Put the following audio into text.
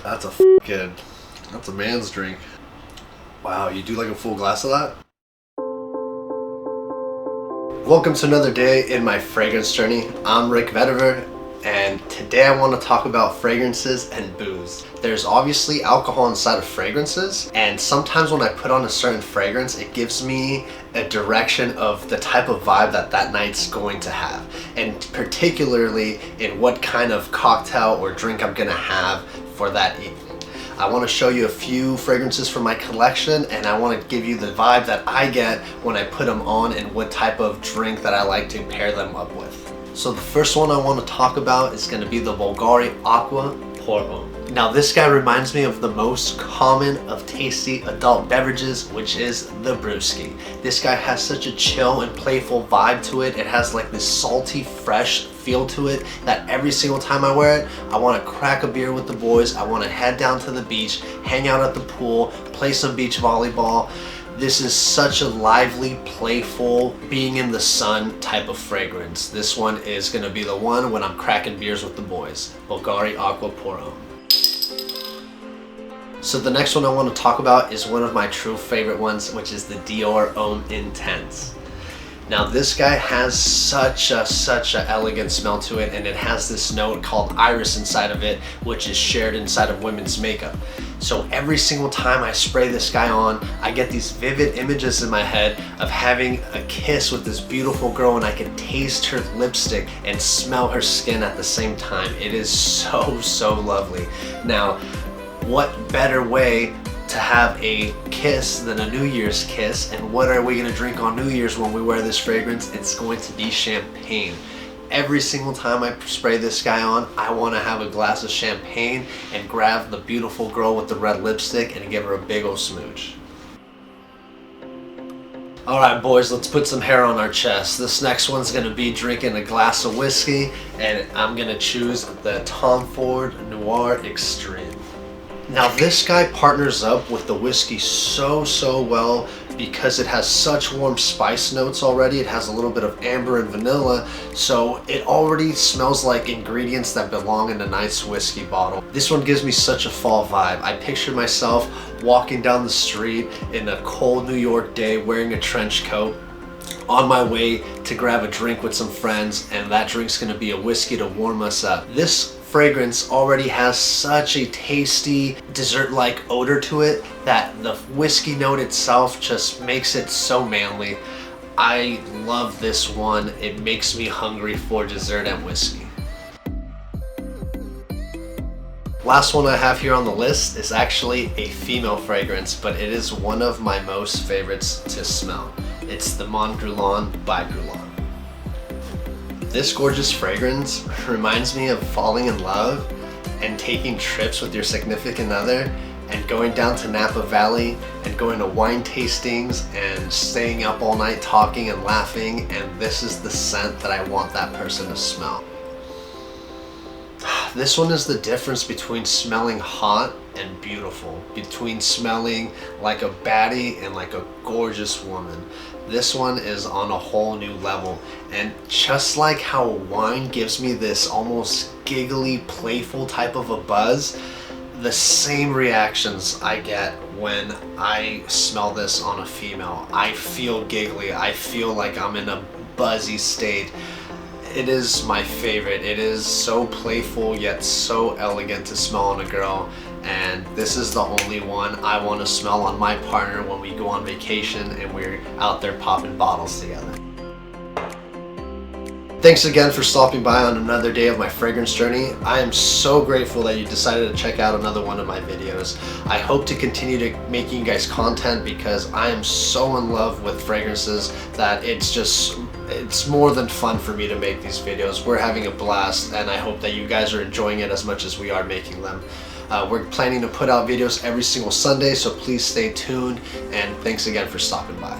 That's a man's drink. Wow, you do like a full glass of that? Welcome to another day in my fragrance journey. I'm Rikk Vetiver, and today I want to talk about fragrances and booze. There's obviously alcohol inside of fragrances, and sometimes when I put on a certain fragrance, it gives me a direction of the type of vibe that night's going to have, and particularly in what kind of cocktail or drink I'm gonna have for that evening. I want to show you a few fragrances from my collection, and I want to give you the vibe that I get when I put them on and what type of drink that I like to pair them up with. So the first one I want to talk about is going to be the Bulgari Aqua Pour Homme. Now this guy reminds me of the most common of tasty adult beverages, which is the brewski. This guy has such a chill and playful vibe to it. It has like this salty, fresh feel to it that every single time I wear it, I want to crack a beer with the boys. I want to head down to the beach, hang out at the pool, play some beach volleyball. This is such a lively, playful, being in the sun type of fragrance. This one is going to be the one when I'm cracking beers with the boys. Bulgari Aqua Pour Homme. So the next one I want to talk about is one of my true favorite ones, which is the Dior Homme Intense. Now this guy has such a elegant smell to it, and it has this note called Iris inside of it, which is shared inside of women's makeup. So every single time I spray this guy on, I get these vivid images in my head of having a kiss with this beautiful girl, and I can taste her lipstick and smell her skin at the same time. It is so lovely. Now, what better way to have a kiss than a New Year's kiss? And what are we gonna drink on New Year's when we wear this fragrance? It's going to be champagne. Every single time I spray this guy on, I want to have a glass of champagne and grab the beautiful girl with the red lipstick and give her a big old smooch. Alright boys, let's put some hair on our chest. This next one's going to be drinking a glass of whiskey, and I'm going to choose the Tom Ford Noir Extreme. Now this guy partners up with the whiskey so well because it has such warm spice notes already. It has a little bit of amber and vanilla, so it already smells like ingredients that belong in a nice whiskey bottle. This one gives me such a fall vibe. I picture myself walking down the street in a cold New York day wearing a trench coat, on my way to grab a drink with some friends, and that drink's gonna be a whiskey to warm us up. This fragrance already has such a tasty dessert-like odor to it that the whiskey note itself just makes it so manly. I love this one. It makes me hungry for dessert and whiskey. Last one I have here on the list is actually a female fragrance, but it is one of my most favorites to smell. It's the Mon Guerlain by Guerlain. This gorgeous fragrance reminds me of falling in love and taking trips with your significant other and going down to Napa Valley and going to wine tastings and staying up all night talking and laughing, and this is the scent that I want that person to smell. This one is the difference between smelling hot and beautiful, between smelling like a baddie and like a gorgeous woman. This one is on a whole new level, and just like how wine gives me this almost giggly, playful type of a buzz, the same reactions I get when I smell this on a female. I feel giggly, I feel like I'm in a buzzy state. It is my favorite. It is so playful yet so elegant to smell on a girl, and this is the only one I want to smell on my partner when we go on vacation and we're out there popping bottles together. Thanks again for stopping by on another day of my fragrance journey. I am so grateful that you decided to check out another one of my videos. I hope to continue to making you guys content because I am so in love with fragrances that it's more than fun for me to make these videos. We're having a blast, and I hope that you guys are enjoying it as much as we are making them. We're planning to put out videos every single Sunday, so please stay tuned, and thanks again for stopping by.